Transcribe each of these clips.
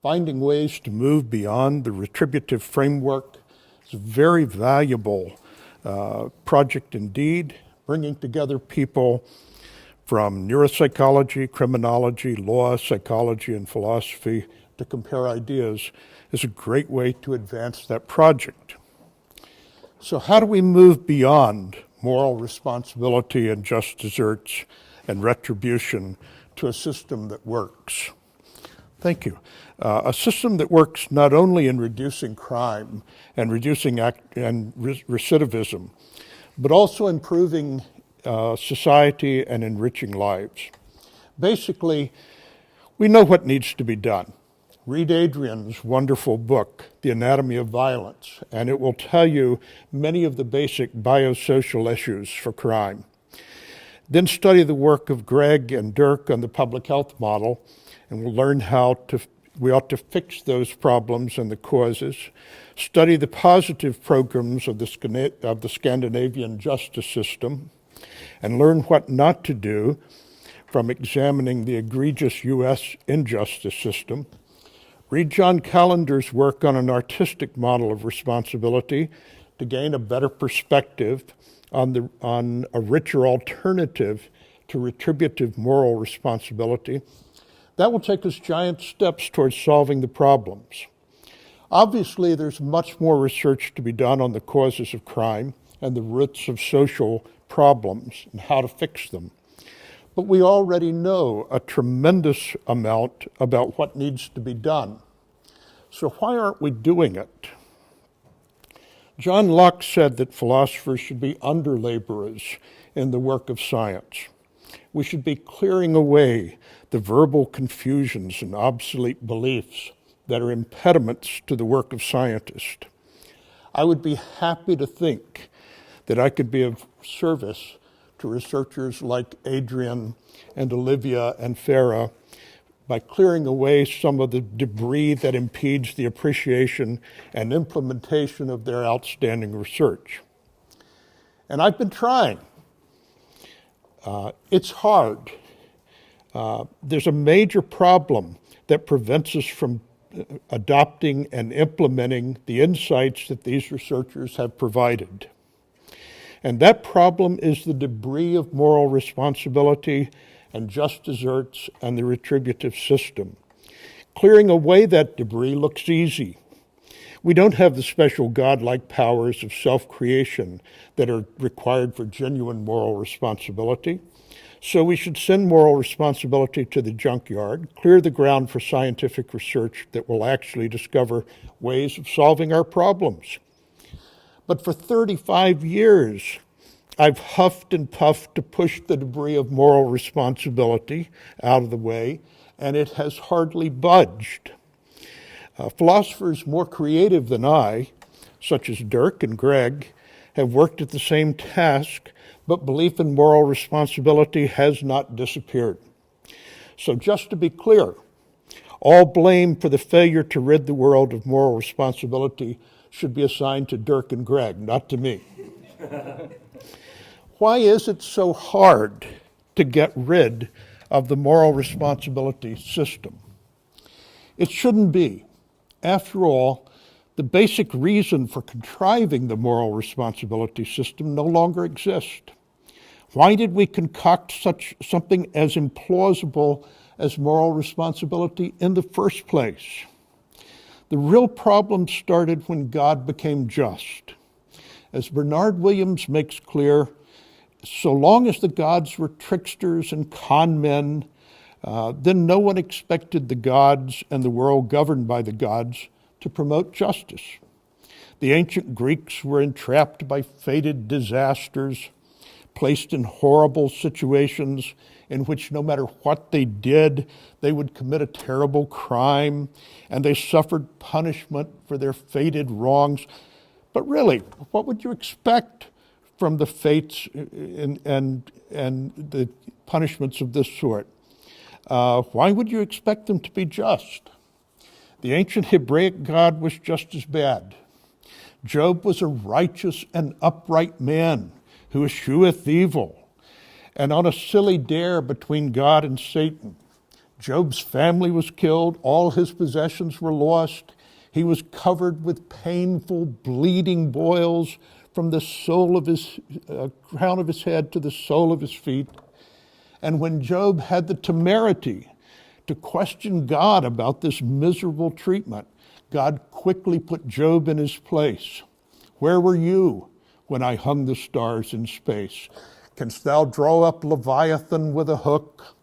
Finding ways to move beyond the retributive framework is a very valuable project indeed, bringing together people from neuropsychology, criminology, law, psychology, and philosophy to compare ideas is a great way to advance that project. So how do we move beyond moral responsibility and just desserts and retribution to a system that works? Thank you. A system that works not only in reducing crime and reducing recidivism, but also improving society and enriching lives. Basically, we know what needs to be done. Read Adrian's wonderful book, The Anatomy of Violence, and it will tell you many of the basic biosocial issues for crime. Then study the work of Greg and Dirk on the public health model, and we'll learn how we ought to fix those problems and the causes. Study the positive programs of the Scandinavian justice system, and learn what not to do from examining the egregious U.S. injustice system. Read John Calendar's work on an artistic model of responsibility to gain a better perspective on a richer alternative to retributive moral responsibility. That will take us giant steps towards solving the problems. Obviously, there's much more research to be done on the causes of crime and the roots of social problems and how to fix them. But we already know a tremendous amount about what needs to be done. So why aren't we doing it? John Locke said that philosophers should be under-laborers in the work of science. We should be clearing away the verbal confusions and obsolete beliefs that are impediments to the work of scientists. I would be happy to think that I could be of service to researchers like Adrian and Olivia and Farah by clearing away some of the debris that impedes the appreciation and implementation of their outstanding research. And I've been trying. It's hard. There's a major problem that prevents us from adopting and implementing the insights that these researchers have provided. And that problem is the debris of moral responsibility and just desserts and the retributive system. Clearing away that debris looks easy. We don't have the special godlike powers of self-creation that are required for genuine moral responsibility. So we should send moral responsibility to the junkyard, clear the ground for scientific research that will actually discover ways of solving our problems. But for 35 years, I've huffed and puffed to push the debris of moral responsibility out of the way, and it has hardly budged. Philosophers more creative than I, such as Dirk and Greg, have worked at the same task, but belief in moral responsibility has not disappeared. So just to be clear, all blame for the failure to rid the world of moral responsibility should be assigned to Dirk and Greg, not to me. Why is it so hard to get rid of the moral responsibility system? It shouldn't be. After all, the basic reason for contriving the moral responsibility system no longer exists. Why did we concoct something as implausible as moral responsibility in the first place? The real problem started when God became just. As Bernard Williams makes clear, so long as the gods were tricksters and con men, then no one expected the gods and the world governed by the gods to promote justice. The ancient Greeks were entrapped by fated disasters, placed in horrible situations in which no matter what they did, they would commit a terrible crime, and they suffered punishment for their fated wrongs. But really, what would you expect from the fates and the punishments of this sort? Why would you expect them to be just? The ancient Hebraic God was just as bad. Job was a righteous and upright man who escheweth evil. And on a silly dare between God and Satan, Job's family was killed. All his possessions were lost. He was covered with painful, bleeding boils from the sole of his crown of his head to the sole of his feet. And when Job had the temerity to question God about this miserable treatment, God quickly put Job in his place. Where were you when I hung the stars in space? Canst thou draw up Leviathan with a hook?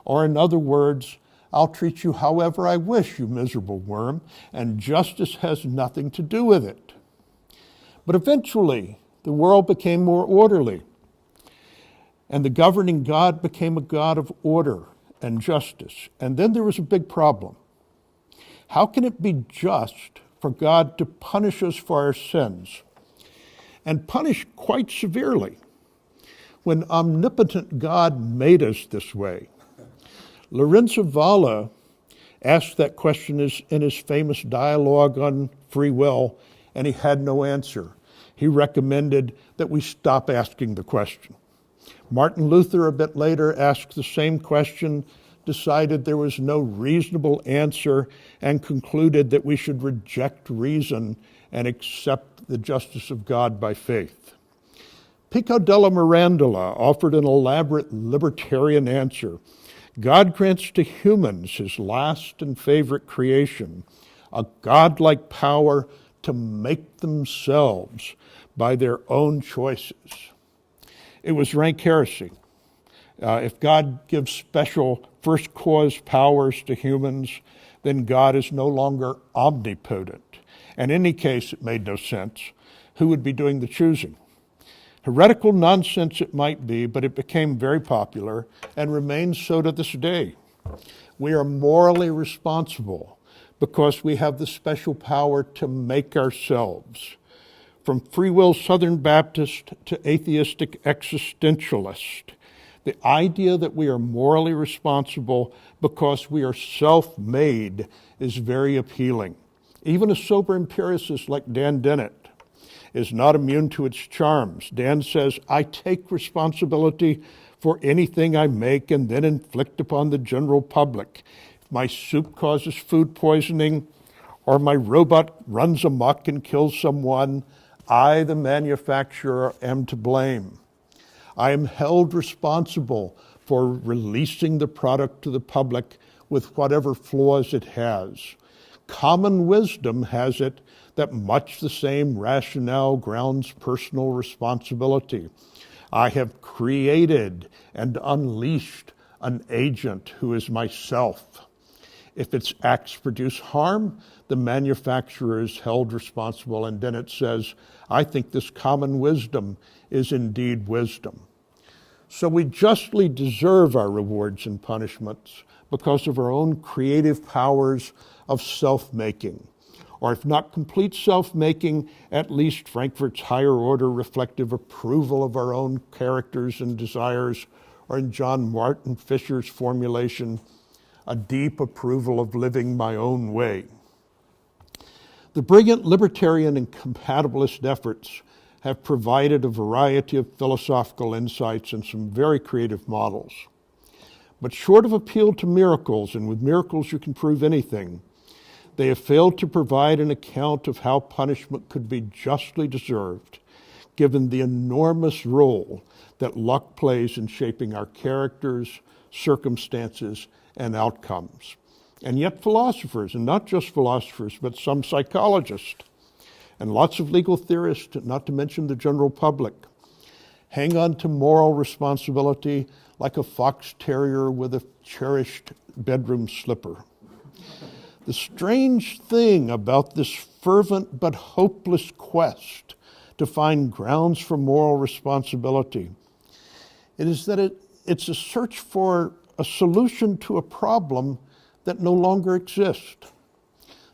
Or in other words, I'll treat you however I wish, you miserable worm, and justice has nothing to do with it. But eventually, the world became more orderly, and the governing God became a God of order and justice. And then there was a big problem. How can it be just for God to punish us for our sins, and punish quite severely, when omnipotent God made us this way? Lorenzo Valla asked that question in his famous dialogue on free will, and he had no answer. He recommended that we stop asking the question. Martin Luther, a bit later, asked the same question, decided there was no reasonable answer, and concluded that we should reject reason and accept the justice of God by faith. Pico della Mirandola offered an elaborate libertarian answer. God grants to humans, his last and favorite creation, a godlike power to make themselves by their own choices. It was rank heresy. If God gives special first cause powers to humans, then God is no longer omnipotent. In any case, it made no sense. Who would be doing the choosing? Heretical nonsense it might be, but it became very popular and remains so to this day. We are morally responsible because we have the special power to make ourselves. From Free Will Southern Baptist to atheistic existentialist, the idea that we are morally responsible because we are self-made is very appealing. Even a sober empiricist like Dan Dennett is not immune to its charms. Dan says, I take responsibility for anything I make and then inflict upon the general public. If my soup causes food poisoning or my robot runs amok and kills someone, I, the manufacturer, am to blame. I am held responsible for releasing the product to the public with whatever flaws it has. Common wisdom has it that much the same rationale grounds personal responsibility. I have created and unleashed an agent who is myself. If its acts produce harm, the manufacturer is held responsible. And then it says, I think this common wisdom is indeed wisdom. So we justly deserve our rewards and punishments because of our own creative powers of self-making. Or if not complete self-making, at least Frankfurt's higher order reflective approval of our own characters and desires, or in John Martin Fisher's formulation, a deep approval of living my own way. The brilliant libertarian and compatibilist efforts have provided a variety of philosophical insights and some very creative models. But short of appeal to miracles, and with miracles you can prove anything, they have failed to provide an account of how punishment could be justly deserved, given the enormous role that luck plays in shaping our characters, circumstances, and outcomes. And yet philosophers, and not just philosophers, but some psychologists, and lots of legal theorists, not to mention the general public, hang on to moral responsibility like a fox terrier with a cherished bedroom slipper. The strange thing about this fervent but hopeless quest to find grounds for moral responsibility is that it's a search for a solution to a problem that no longer exists.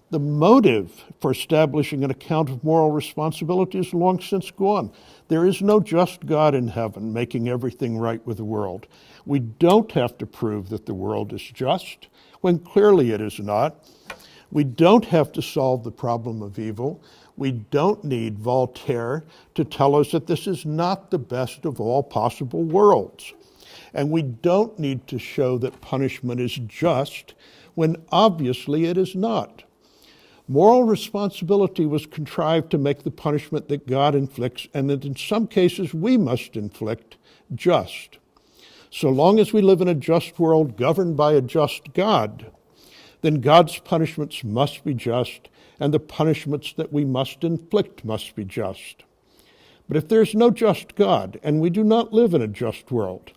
The motive for establishing an account of moral responsibility is long since gone. There is no just God in heaven making everything right with the world. We don't have to prove that the world is just, when clearly it is not. We don't have to solve the problem of evil. We don't need Voltaire to tell us that this is not the best of all possible worlds. And we don't need to show that punishment is just when obviously it is not. Moral responsibility was contrived to make the punishment that God inflicts, and that in some cases we must inflict, just. So long as we live in a just world governed by a just God, then God's punishments must be just, and the punishments that we must inflict must be just. But if there's no just God, and we do not live in a just world,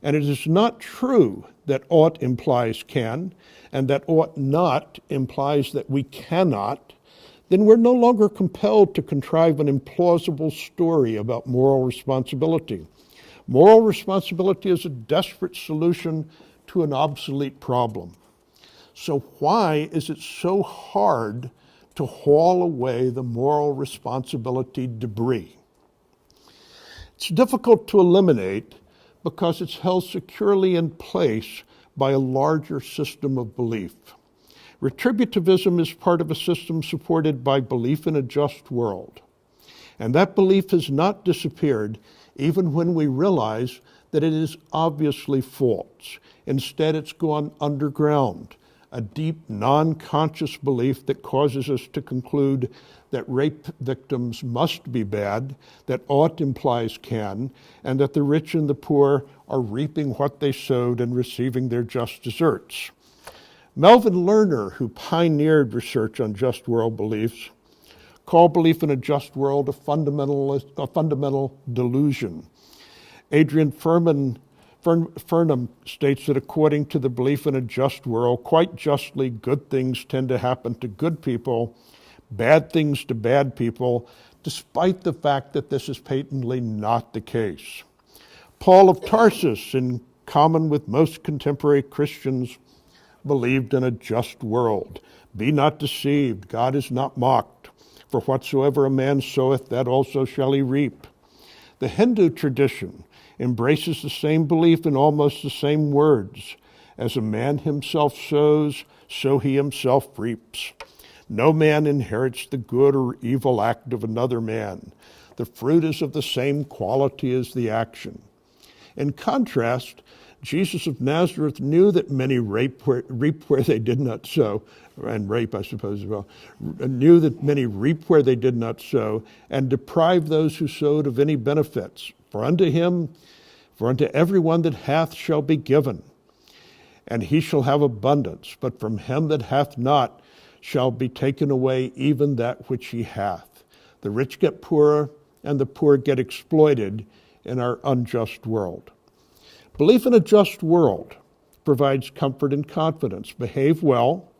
and it is not true that ought implies can, and that ought not implies that we cannot, then we're no longer compelled to contrive an implausible story about moral responsibility. Moral responsibility is a desperate solution to an obsolete problem. So why is it so hard to haul away the moral responsibility debris? It's difficult to eliminate because it's held securely in place by a larger system of belief. Retributivism is part of a system supported by belief in a just world. And that belief has not disappeared even when we realize that it is obviously false. Instead, it's gone underground, a deep, non-conscious belief that causes us to conclude that rape victims must be bad, that ought implies can, and that the rich and the poor are reaping what they sowed and receiving their just deserts. Melvin Lerner, who pioneered research on just world beliefs, called belief in a just world a fundamental delusion. Adrian Furnham states that according to the belief in a just world, quite justly, good things tend to happen to good people, bad things to bad people, despite the fact that this is patently not the case. Paul of Tarsus, in common with most contemporary Christians, believed in a just world. Be not deceived, God is not mocked. For whatsoever a man soweth, that also shall he reap. The Hindu tradition embraces the same belief in almost the same words. As a man himself sows, so he himself reaps. No man inherits the good or evil act of another man. The fruit is of the same quality as the action. In contrast, Jesus of Nazareth knew that many reap where they did not sow, and rape, I suppose, as well, knew that many reap where they did not sow, and deprive those who sowed of any benefits. For unto everyone that hath shall be given, and he shall have abundance. But from him that hath not shall be taken away even that which he hath. The rich get poorer, and the poor get exploited in our unjust world. Belief in a just world provides comfort and confidence. Behave well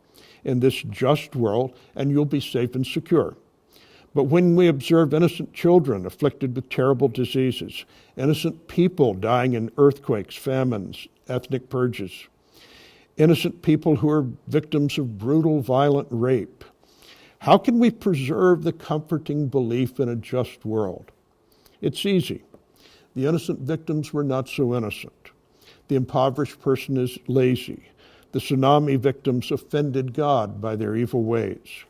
in this just world, and you'll be safe and secure. But when we observe innocent children afflicted with terrible diseases, innocent people dying in earthquakes, famines, ethnic purges, innocent people who are victims of brutal, violent rape, how can we preserve the comforting belief in a just world? It's easy. The innocent victims were not so innocent. The impoverished person is lazy. The tsunami victims offended God by their evil ways.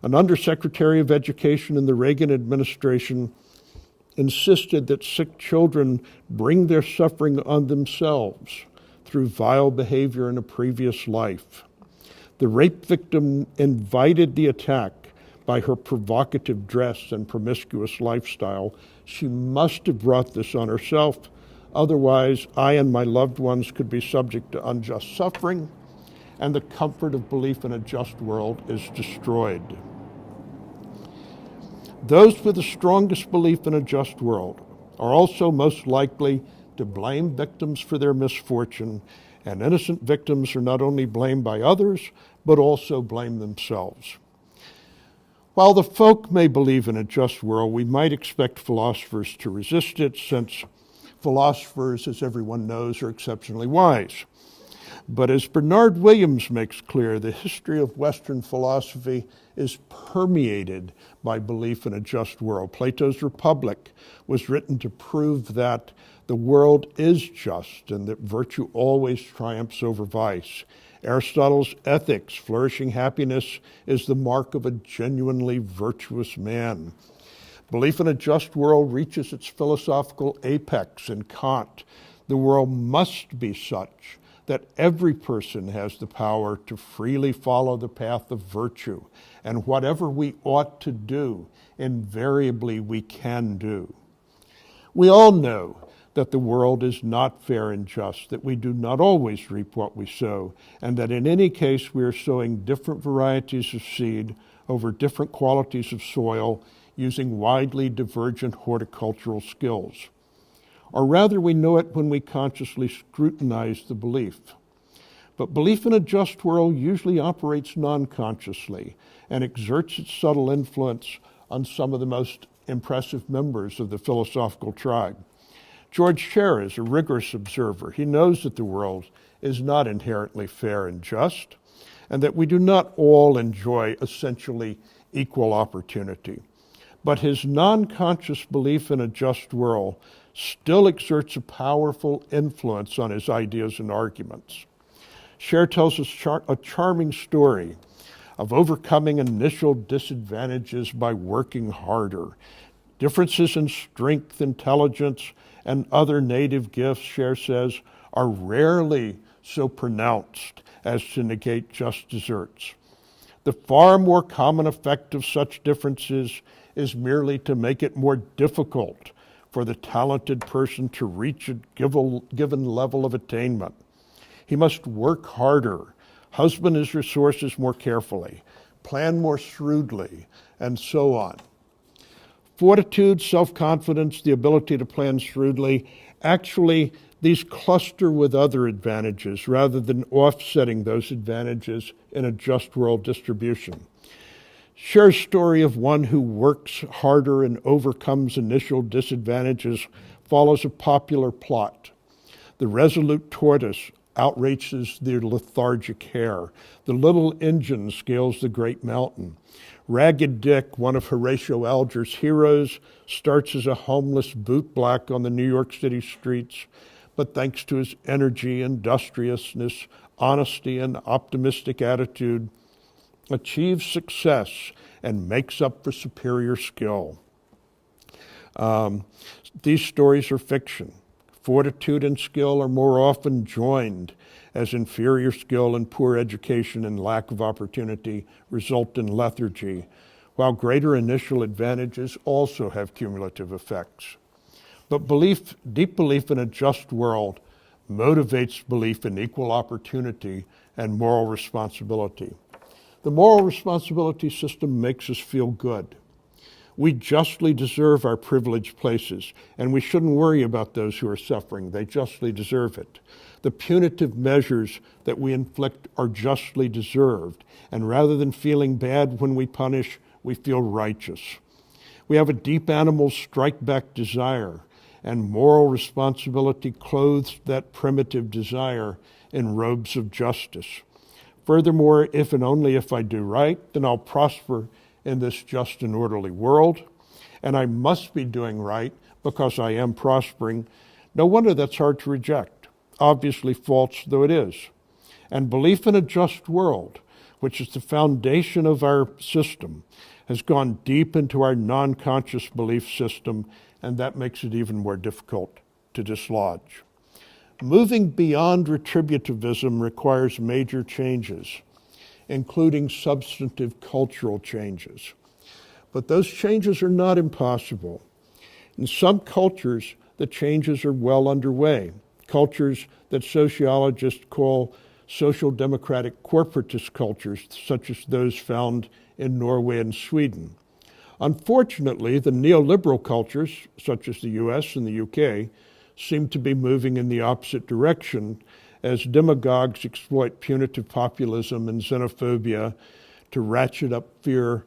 An undersecretary of education in the Reagan administration insisted that sick children bring their suffering on themselves through vile behavior in a previous life. The rape victim invited the attack by her provocative dress and promiscuous lifestyle. She must have brought this on herself. Otherwise, I and my loved ones could be subject to unjust suffering, and the comfort of belief in a just world is destroyed. Those with the strongest belief in a just world are also most likely to blame victims for their misfortune, and innocent victims are not only blamed by others, but also blame themselves. While the folk may believe in a just world, we might expect philosophers to resist it, since philosophers, as everyone knows, are exceptionally wise. But as Bernard Williams makes clear, the history of Western philosophy is permeated by belief in a just world. Plato's Republic was written to prove that the world is just and that virtue always triumphs over vice. Aristotle's Ethics, flourishing happiness is the mark of a genuinely virtuous man. Belief in a just world reaches its philosophical apex in Kant, The world must be such that every person has the power to freely follow the path of virtue, and whatever we ought to do, invariably we can do. We all know that the world is not fair and just, that we do not always reap what we sow, and that in any case we are sowing different varieties of seed over different qualities of soil using widely divergent horticultural skills. Or rather, we know it when we consciously scrutinize the belief. But belief in a just world usually operates non-consciously and exerts its subtle influence on some of the most impressive members of the philosophical tribe. George Scher is a rigorous observer. He knows that the world is not inherently fair and just, and that we do not all enjoy essentially equal opportunity. But his non-conscious belief in a just world still exerts a powerful influence on his ideas and arguments. Scher tells us a charming story of overcoming initial disadvantages by working harder. Differences in strength, intelligence, and other native gifts, Scher says, are rarely so pronounced as to negate just deserts. The far more common effect of such differences is merely to make it more difficult for the talented person to reach a given level of attainment. He must work harder, husband his resources more carefully, plan more shrewdly, and so on. Fortitude, self-confidence, the ability to plan shrewdly, actually these cluster with other advantages rather than offsetting those advantages in a just world distribution. Scher's story of one who works harder and overcomes initial disadvantages follows a popular plot. The resolute tortoise outraces the lethargic hare. The little engine scales the great mountain. Ragged Dick, one of Horatio Alger's heroes, starts as a homeless bootblack on the New York City streets, but thanks to his energy, industriousness, honesty, and optimistic attitude, achieves success and makes up for superior skill. These stories are fiction. Fortitude and skill are more often joined, as inferior skill and poor education and lack of opportunity result in lethargy, while greater initial advantages also have cumulative effects. But deep belief in a just world motivates belief in equal opportunity and moral responsibility. The moral responsibility system makes us feel good. We justly deserve our privileged places, and we shouldn't worry about those who are suffering. They justly deserve it. The punitive measures that we inflict are justly deserved, and rather than feeling bad when we punish, we feel righteous. We have a deep animal strike-back desire, and moral responsibility clothes that primitive desire in robes of justice. Furthermore, if and only if I do right, then I'll prosper in this just and orderly world, and I must be doing right because I am prospering. No wonder that's hard to reject, obviously false though it is. And belief in a just world, which is the foundation of our system, has gone deep into our non-conscious belief system, and that makes it even more difficult to dislodge. Moving beyond retributivism requires major changes, including substantive cultural changes. But those changes are not impossible. In some cultures, the changes are well underway, cultures that sociologists call social democratic corporatist cultures, such as those found in Norway and Sweden. Unfortunately, the neoliberal cultures, such as the US and the UK, seem to be moving in the opposite direction as demagogues exploit punitive populism and xenophobia to ratchet up fear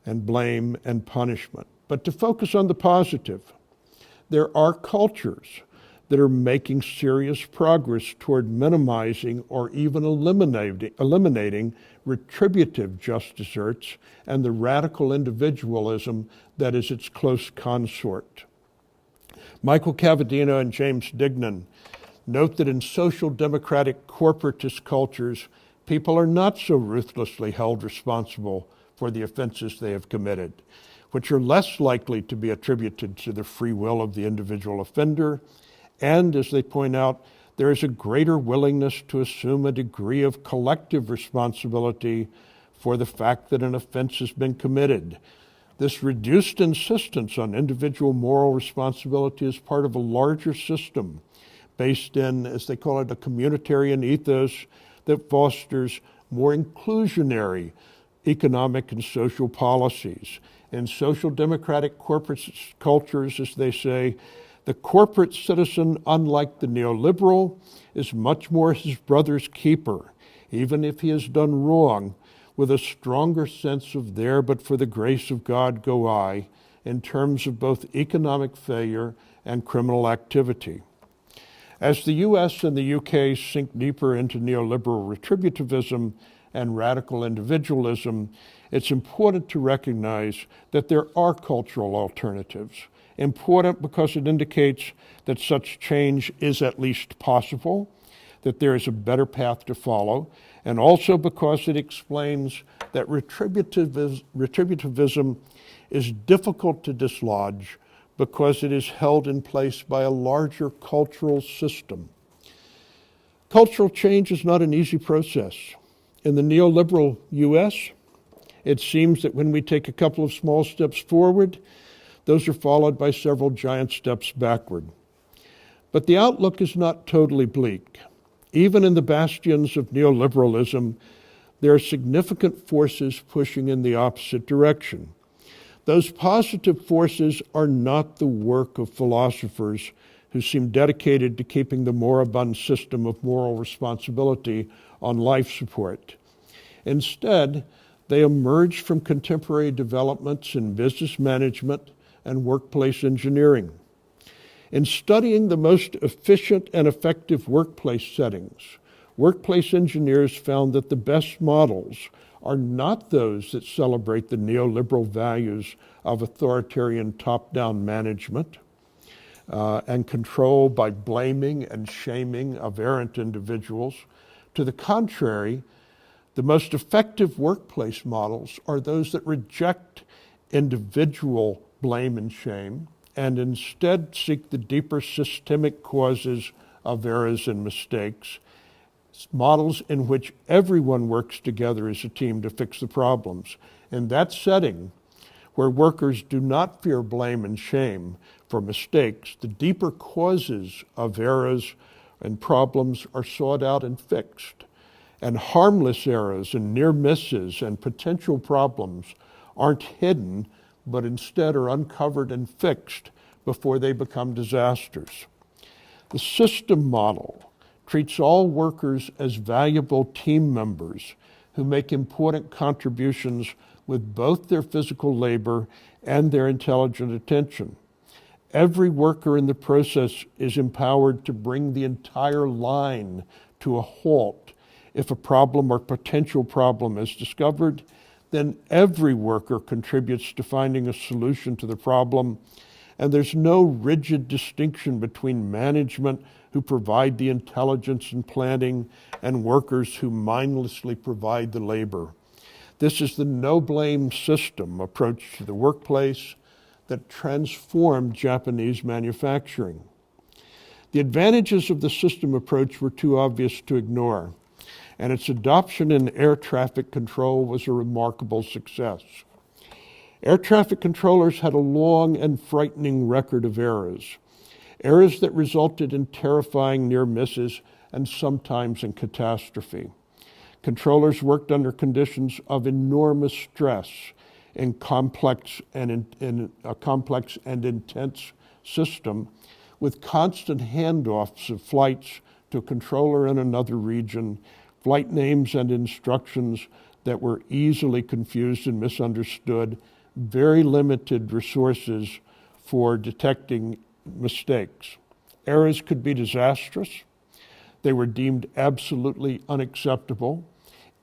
and blame and punishment. But to focus on the positive, there are cultures that are making serious progress toward minimizing or even eliminating retributive just deserts and the radical individualism that is its close consort. Michael Cavadino and James Dignan note that in social democratic corporatist cultures, people are not so ruthlessly held responsible for the offenses they have committed, which are less likely to be attributed to the free will of the individual offender And, as they point out, there is a greater willingness to assume a degree of collective responsibility for the fact that an offense has been committed. This reduced insistence on individual moral responsibility is part of a larger system based in, as they call it, a communitarian ethos that fosters more inclusionary economic and social policies. In social democratic corporate cultures, as they say, the corporate citizen, unlike the neoliberal, is much more his brother's keeper, even if he has done wrong, with a stronger sense of there but for the grace of God go I, in terms of both economic failure and criminal activity. As the US and the UK sink deeper into neoliberal retributivism and radical individualism, it's important to recognize that there are cultural alternatives. Important because it indicates that such change is at least possible, that there is a better path to follow, and also because it explains that retributivism is difficult to dislodge because it is held in place by a larger cultural system. Cultural change is not an easy process. In the neoliberal US, it seems that when we take a couple of small steps forward, those are followed by several giant steps backward. But the outlook is not totally bleak. Even in the bastions of neoliberalism, there are significant forces pushing in the opposite direction. Those positive forces are not the work of philosophers who seem dedicated to keeping the moribund system of moral responsibility on life support. Instead, they emerge from contemporary developments in business management and workplace engineering. In studying the most efficient and effective workplace settings, workplace engineers found that the best models are not those that celebrate the neoliberal values of authoritarian top-down management and control by blaming and shaming of errant individuals. To the contrary, the most effective workplace models are those that reject individual blame and shame and instead seek the deeper systemic causes of errors and mistakes, models in which everyone works together as a team to fix the problems. In that setting, where workers do not fear blame and shame for mistakes, the deeper causes of errors and problems are sought out and fixed. And harmless errors and near misses and potential problems aren't hidden, but instead are uncovered and fixed before they become disasters. The system model treats all workers as valuable team members who make important contributions with both their physical labor and their intelligent attention. Every worker in the process is empowered to bring the entire line to a halt. If a problem or potential problem is discovered, then every worker contributes to finding a solution to the problem, and there's no rigid distinction between management who provide the intelligence and planning and workers who mindlessly provide the labor. This is the no-blame system approach to the workplace that transformed Japanese manufacturing. The advantages of the system approach were too obvious to ignore, and its adoption in air traffic control was a remarkable success. Air traffic controllers had a long and frightening record of errors that resulted in terrifying near misses and sometimes in catastrophe. Controllers worked under conditions of enormous stress in a complex and intense system, with constant handoffs of flights to a controller in another region, flight names and instructions that were easily confused and misunderstood, very limited resources for detecting mistakes. Errors could be disastrous. They were deemed absolutely unacceptable.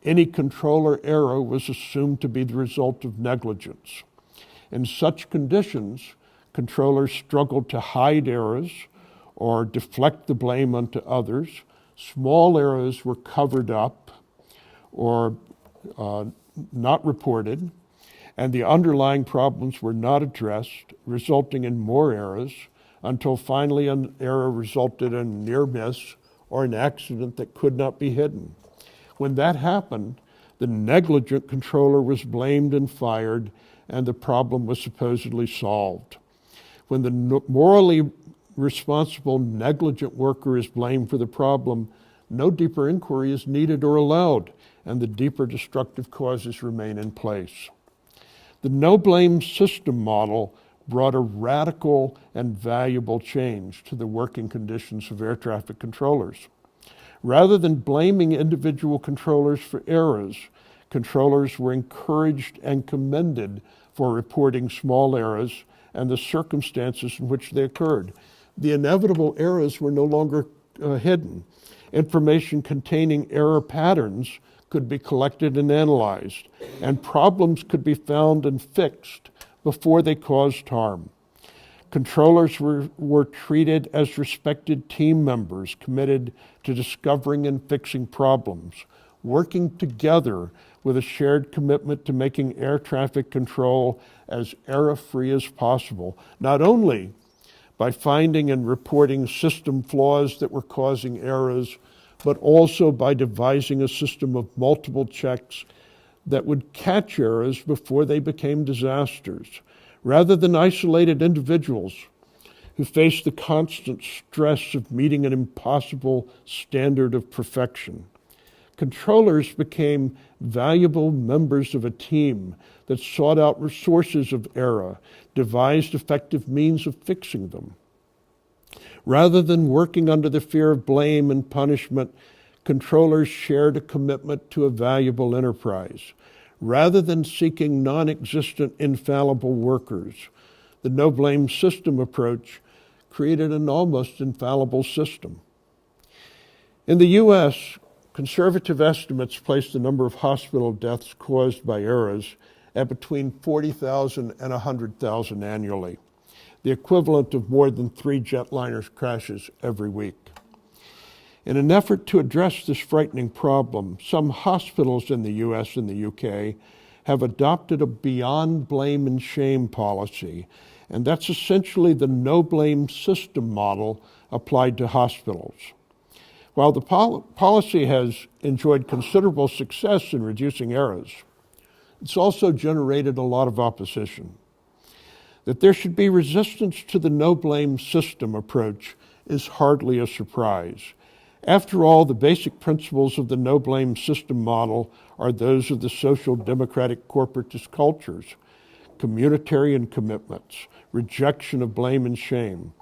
Any controller error was assumed to be the result of negligence. In such conditions, controllers struggled to hide errors or deflect the blame onto others. Small errors were covered up or not reported, and the underlying problems were not addressed, resulting in more errors, until finally an error resulted in a near miss or an accident that could not be hidden. When that happened, the negligent controller was blamed and fired, and the problem was supposedly solved. When the morally responsible negligent worker is blamed for the problem, no deeper inquiry is needed or allowed, and the deeper destructive causes remain in place. The no-blame system model brought a radical and valuable change to the working conditions of air traffic controllers. Rather than blaming individual controllers for errors, controllers were encouraged and commended for reporting small errors and the circumstances in which they occurred. The inevitable errors were no longer hidden. Information containing error patterns could be collected and analyzed, and problems could be found and fixed before they caused harm. Controllers were treated as respected team members committed to discovering and fixing problems, working together with a shared commitment to making air traffic control as error-free as possible, not only by finding and reporting system flaws that were causing errors, but also by devising a system of multiple checks that would catch errors before they became disasters, rather than isolated individuals who faced the constant stress of meeting an impossible standard of perfection. Controllers became valuable members of a team that sought out sources of error, devised effective means of fixing them. Rather than working under the fear of blame and punishment, controllers shared a commitment to a valuable enterprise. Rather than seeking non-existent infallible workers, the no-blame system approach created an almost infallible system. In the U.S., conservative estimates place the number of hospital deaths caused by errors at between 40,000 and 100,000 annually, the equivalent of more than 3 jetliner crashes every week. In an effort to address this frightening problem, some hospitals in the US and the UK have adopted a beyond blame and shame policy, and that's essentially the no-blame system model applied to hospitals. While the policy has enjoyed considerable success in reducing errors, it's also generated a lot of opposition. That there should be resistance to the no-blame system approach is hardly a surprise. After all, the basic principles of the no-blame system model are those of the social democratic corporatist cultures: communitarian commitments, rejection of blame and shame,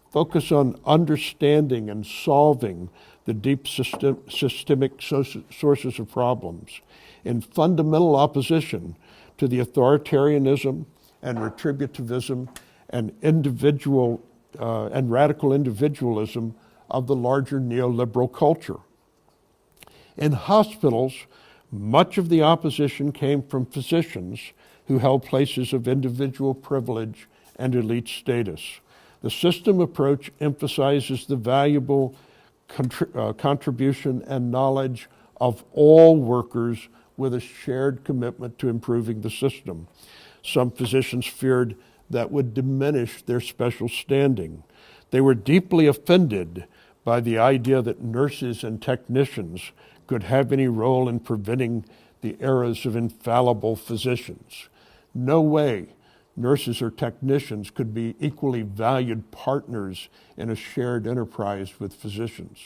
focus on understanding and solving the deep systemic sources of problems, in fundamental opposition to the authoritarianism and retributivism and radical individualism of the larger neoliberal culture. In hospitals, much of the opposition came from physicians who held places of individual privilege and elite status. The system approach emphasizes the valuable contribution and knowledge of all workers with a shared commitment to improving the system. Some physicians feared that would diminish their special standing. They were deeply offended by the idea that nurses and technicians could have any role in preventing the errors of infallible physicians. No way nurses or technicians could be equally valued partners in a shared enterprise with physicians.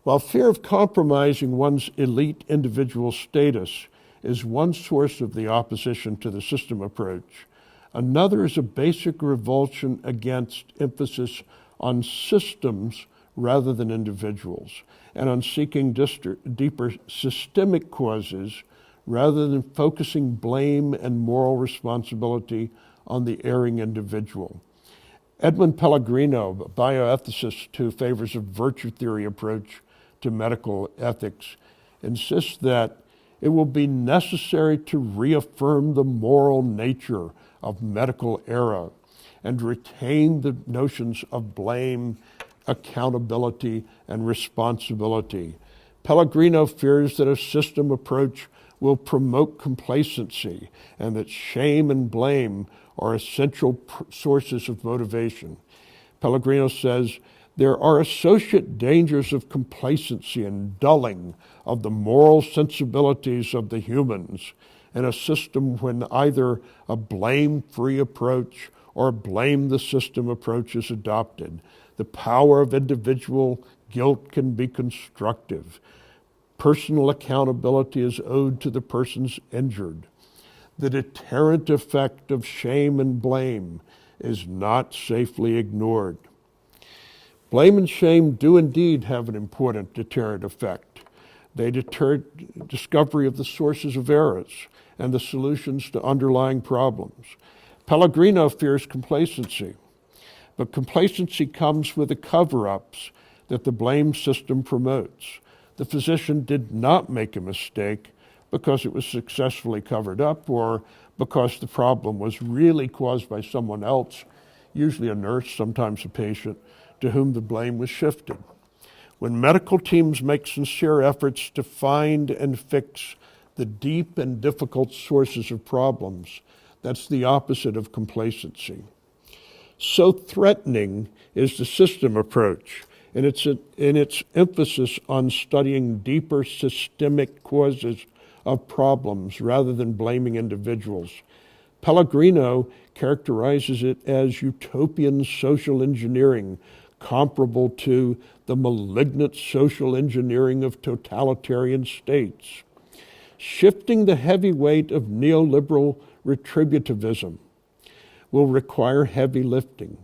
While fear of compromising one's elite individual status is one source of the opposition to the system approach, another is a basic revulsion against emphasis on systems rather than individuals, and on seeking deeper systemic causes rather than focusing blame and moral responsibility on the erring individual. Edmund Pellegrino, a bioethicist who favors a virtue theory approach to medical ethics, insists that it will be necessary to reaffirm the moral nature of medical error and retain the notions of blame, accountability, and responsibility. Pellegrino fears that a system approach will promote complacency and that shame and blame are essential sources of motivation. Pellegrino says, there are associate dangers of complacency and dulling of the moral sensibilities of the humans in a system when either a blame-free approach or blame the system approach is adopted. The power of individual guilt can be constructive. Personal accountability is owed to the persons injured. The deterrent effect of shame and blame is not safely ignored. Blame and shame do indeed have an important deterrent effect. They deter discovery of the sources of errors and the solutions to underlying problems. Pellegrino fears complacency, but complacency comes with the cover-ups that the blame system promotes. The physician did not make a mistake because it was successfully covered up or because the problem was really caused by someone else, usually a nurse, sometimes a patient, to whom the blame was shifted. When medical teams make sincere efforts to find and fix the deep and difficult sources of problems, that's the opposite of complacency. So threatening is the system approach in its emphasis on studying deeper systemic causes of problems rather than blaming individuals. Pellegrino characterizes it as utopian social engineering, comparable to the malignant social engineering of totalitarian states. Shifting the heavy weight of neoliberal retributivism will require heavy lifting,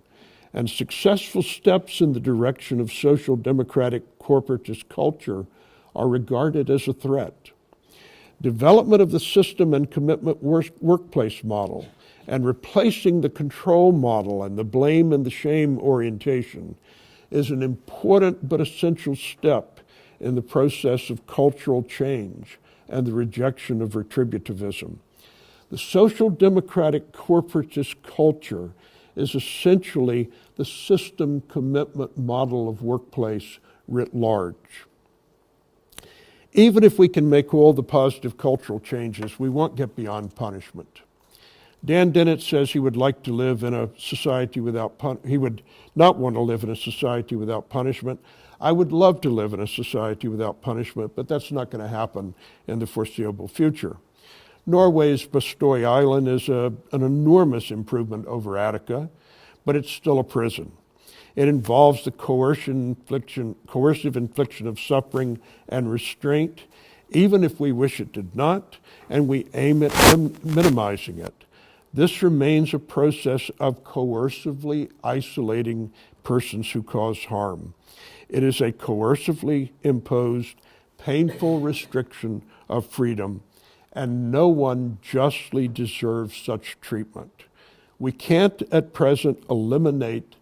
and successful steps in the direction of social democratic corporatist culture are regarded as a threat. Development of the system and commitment workplace model and replacing the control model and the blame and the shame orientation is an important but essential step in the process of cultural change and the rejection of retributivism. The social democratic corporatist culture is essentially the system commitment model of workplace writ large. Even if we can make all the positive cultural changes, we won't get beyond punishment. Dan Dennett says he would like to live in a society without he would not want to live in a society without punishment. I would love to live in a society without punishment, but that's not going to happen in the foreseeable future. Norway's Bastoy Island is an enormous improvement over Attica, but it's still a prison. It involves the coercive infliction of suffering and restraint, even if we wish it did not, and we aim at minimizing it. This remains a process of coercively isolating persons who cause harm. It is a coercively imposed, painful restriction of freedom, and no one justly deserves such treatment. We can't at present eliminate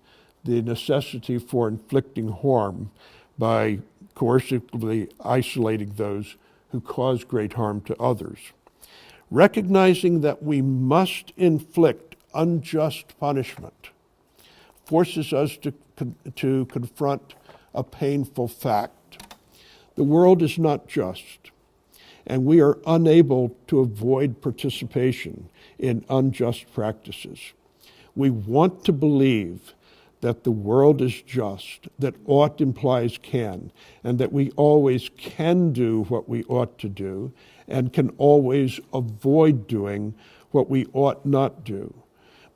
the necessity for inflicting harm by coercively isolating those who cause great harm to others. Recognizing that we must inflict unjust punishment forces us to confront a painful fact. The world is not just, and we are unable to avoid participation in unjust practices. We want to believe that the world is just, that ought implies can, and that we always can do what we ought to do, and can always avoid doing what we ought not do.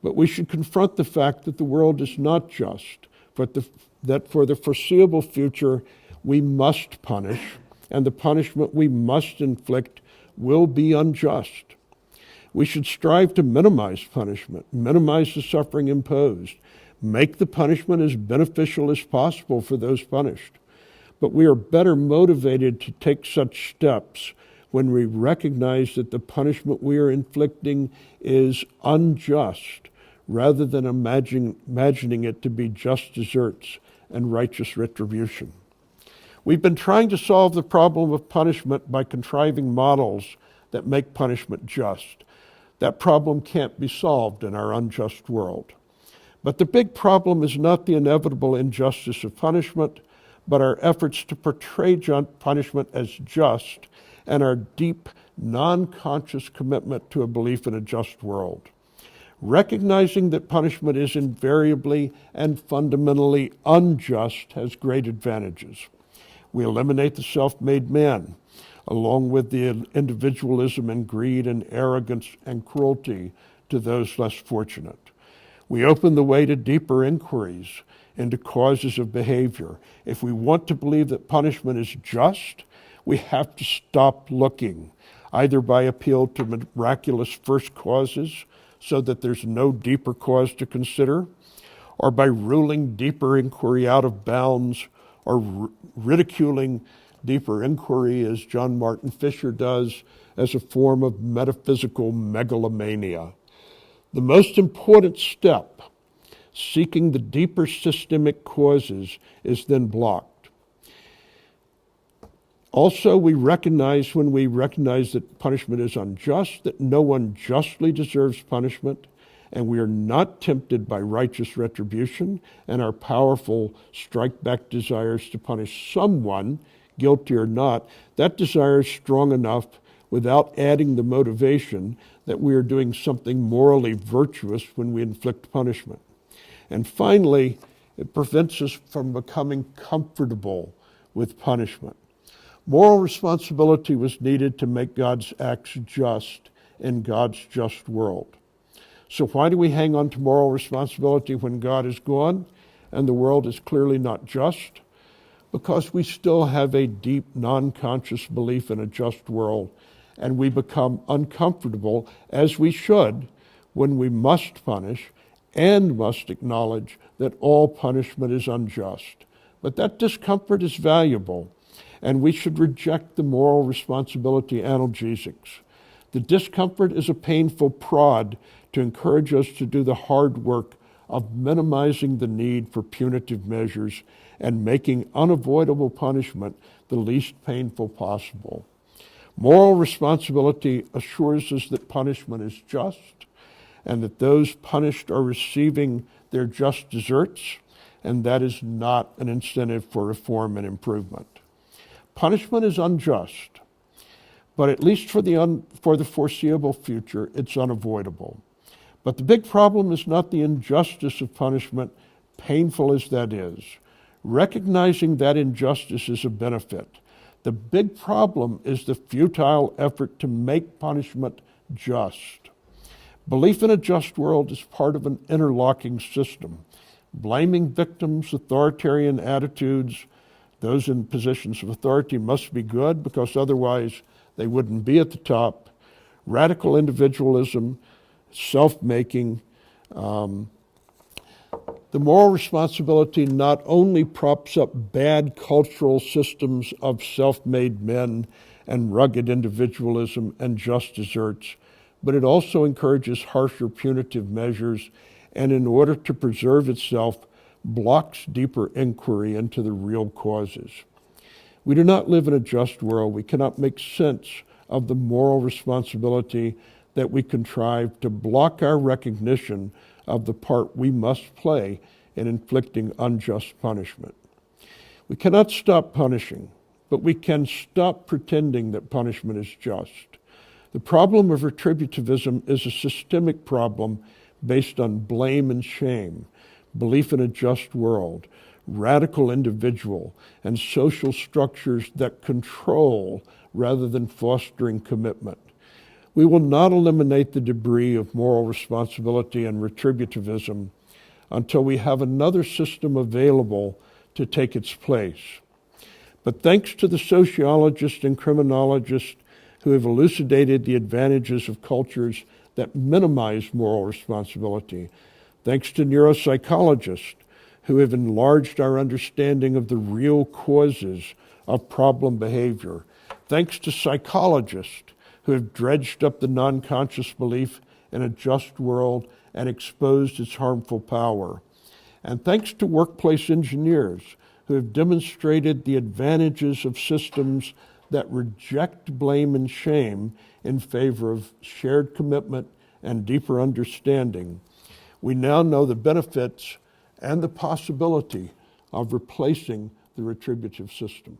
But we should confront the fact that the world is not just, but that for the foreseeable future we must punish, and the punishment we must inflict will be unjust. We should strive to minimize punishment, minimize the suffering imposed, make the punishment as beneficial as possible for those punished. But we are better motivated to take such steps when we recognize that the punishment we are inflicting is unjust, rather than imagining it to be just deserts and righteous retribution. We've been trying to solve the problem of punishment by contriving models that make punishment just. That problem can't be solved in our unjust world. But the big problem is not the inevitable injustice of punishment, but our efforts to portray punishment as just and our deep, non-conscious commitment to a belief in a just world. Recognizing that punishment is invariably and fundamentally unjust has great advantages. We eliminate the self-made man, along with the individualism and greed and arrogance and cruelty to those less fortunate. We open the way to deeper inquiries into causes of behavior. If we want to believe that punishment is just, we have to stop looking, either by appeal to miraculous first causes, so that there's no deeper cause to consider, or by ruling deeper inquiry out of bounds, or ridiculing deeper inquiry, as John Martin Fisher does, as a form of metaphysical megalomania. The most important step, seeking the deeper systemic causes, is then blocked. Also, when we recognize that punishment is unjust, that no one justly deserves punishment, and we are not tempted by righteous retribution and our powerful strike-back desires to punish someone, guilty or not, that desire is strong enough without adding the motivation that we are doing something morally virtuous when we inflict punishment. And finally, it prevents us from becoming comfortable with punishment. Moral responsibility was needed to make God's acts just in God's just world. So why do we hang on to moral responsibility when God is gone and the world is clearly not just? Because we still have a deep, non-conscious belief in a just world, and we become uncomfortable, as we should, when we must punish and must acknowledge that all punishment is unjust. But that discomfort is valuable, and we should reject the moral responsibility analgesics. The discomfort is a painful prod to encourage us to do the hard work of minimizing the need for punitive measures and making unavoidable punishment the least painful possible. Moral responsibility assures us that punishment is just and that those punished are receiving their just deserts, and that is not an incentive for reform and improvement. Punishment is unjust, but at least for the foreseeable future, it's unavoidable. But the big problem is not the injustice of punishment, painful as that is. Recognizing that injustice is a benefit. The big problem is the futile effort to make punishment just. Belief in a just world is part of an interlocking system. Blaming victims, authoritarian attitudes, those in positions of authority must be good because otherwise they wouldn't be at the top. Radical individualism, self-making. The moral responsibility not only props up bad cultural systems of self-made men and rugged individualism and just deserts, but it also encourages harsher punitive measures and, in order to preserve itself, blocks deeper inquiry into the real causes. We do not live in a just world. We cannot make sense of the moral responsibility that we contrive to block our recognition of the part we must play in inflicting unjust punishment. We cannot stop punishing, but we can stop pretending that punishment is just. The problem of retributivism is a systemic problem based on blame and shame, belief in a just world, radical individual, and social structures that control rather than fostering commitment. We will not eliminate the debris of moral responsibility and retributivism until we have another system available to take its place. But thanks to the sociologists and criminologists who have elucidated the advantages of cultures that minimize moral responsibility, thanks to neuropsychologists who have enlarged our understanding of the real causes of problem behavior, thanks to psychologists who have dredged up the non-conscious belief in a just world and exposed its harmful power. And thanks to workplace engineers who have demonstrated the advantages of systems that reject blame and shame in favor of shared commitment and deeper understanding, we now know the benefits and the possibility of replacing the retributive system.